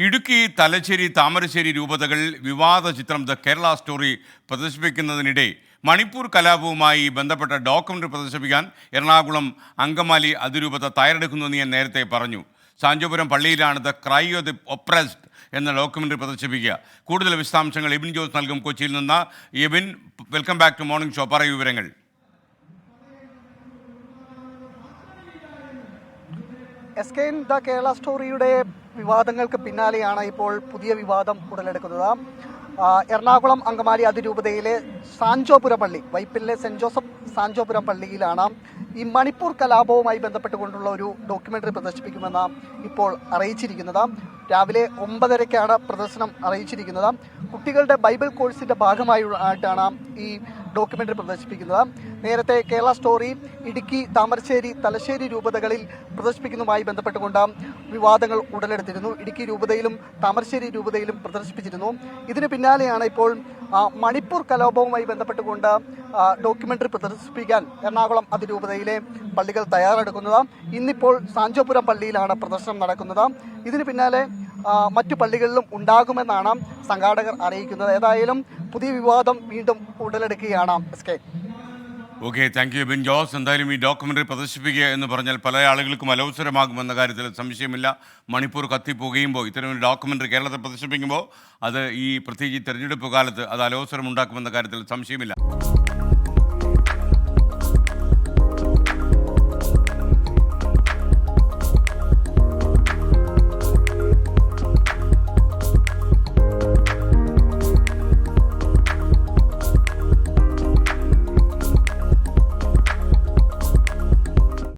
ഇടുക്കി, തലശ്ശേരി, താമരശ്ശേരി രൂപതകൾ വിവാദ ചിത്രം the Kerala story പ്രദർശിപ്പിക്കുന്നതിനിടെ Manipur കലാപവുമായി ബന്ധപ്പെട്ട ഡോക്യുമെൻ്ററി പ്രദർശിപ്പിക്കാൻ എറണാകുളം അങ്കമാലി അതിരൂപത തയ്യാറെടുക്കുന്നുവെന്ന് ഞാൻ നേരത്തെ പറഞ്ഞു. സാഞ്ചോപുരം പള്ളിയിലാണ് the cry of the oppressed എന്ന ഡോക്യുമെൻ്ററി പ്രദർശിപ്പിക്കുക. കൂടുതൽ വിശദാംശങ്ങൾ എബിൻ ജോസ് നൽകും കൊച്ചിയിൽ നിന്ന്. Ebin, welcome back to morning show. പറയൂ വിവരങ്ങൾ. എസ്കെയിൻ ദ കേരള സ്റ്റോറിയുടെ വിവാദങ്ങൾക്ക് പിന്നാലെയാണ് ഇപ്പോൾ പുതിയ വിവാദം ഉടലെടുക്കുന്നത്. എറണാകുളം അങ്കമാലി അതിരൂപതയിലെ സാഞ്ചോപുരം പള്ളി, വൈപ്പിലെ സെൻറ് ജോസഫ് സാഞ്ചോപുരം പള്ളിയിലാണ് ഈ മണിപ്പൂർ കലാപവുമായി ബന്ധപ്പെട്ടുകൊണ്ടുള്ള ഒരു ഡോക്യുമെൻ്ററി പ്രദർശിപ്പിക്കുമെന്ന് ഇപ്പോൾ അറിയിച്ചിരിക്കുന്നത്. രാവിലെ 9:30-ക്കാണ് പ്രദർശനം അറിയിച്ചിരിക്കുന്നത്. കുട്ടികളുടെ ബൈബിൾ കോഴ്സിൻ്റെ ഭാഗമായിട്ടാണ് ഈ ഡോക്യുമെൻ്ററി പ്രദർശിപ്പിക്കുന്നത്. നേരത്തെ കേരള സ്റ്റോറി ഇടുക്കി, താമരശ്ശേരി, തലശ്ശേരി രൂപതകളിൽ പ്രദർശിപ്പിക്കുന്നതുമായി ബന്ധപ്പെട്ടുകൊണ്ട് വിവാദങ്ങൾ ഉടലെടുത്തിരുന്നു. ഇടുക്കി രൂപതയിലും താമരശ്ശേരി രൂപതയിലും പ്രദർശിപ്പിച്ചിരുന്നു. ഇതിന് പിന്നാലെയാണ് ഇപ്പോൾ മണിപ്പൂർ കലാപവുമായി ബന്ധപ്പെട്ടുകൊണ്ട് ഡോക്യുമെൻ്ററി പ്രദർശിപ്പിക്കാൻ എറണാകുളം അതിരൂപതയിലെ പള്ളികൾ തയ്യാറെടുക്കുന്നത്. ഇന്നിപ്പോൾ സാഞ്ചോപുരം പള്ളിയിലാണ് പ്രദർശനം നടക്കുന്നത്. ഇതിന് പിന്നാലെ മറ്റു പള്ളികളിലും ഉണ്ടാകുമെന്നാണ് സംഘാടകർ അറിയിക്കുന്നത്. ഏതായാലും പുതിയ വിവാദം വീണ്ടും ഉടലെടുക്കുകയാണ്. Okay, thank you Ebin Jose. എന്തായാലും ഈ ഡോക്യുമെൻ്ററി പ്രദർശിപ്പിക്കുക എന്ന് പറഞ്ഞാൽ പല ആളുകൾക്കും അലവസരമാകുമെന്ന കാര്യത്തിൽ സംശയമില്ല. മണിപ്പൂർ കത്തിപ്പോകുമ്പോൾ ഇത്തരം ഡോക്യുമെൻ്ററി കേരളത്തിൽ പ്രദർശിപ്പിക്കുമ്പോൾ അത് ഈ പ്രത്യേകിച്ച് തെരഞ്ഞെടുപ്പ് കാലത്ത് അത് അലവസരം ഉണ്ടാക്കുമെന്ന കാര്യത്തിൽ സംശയമില്ല.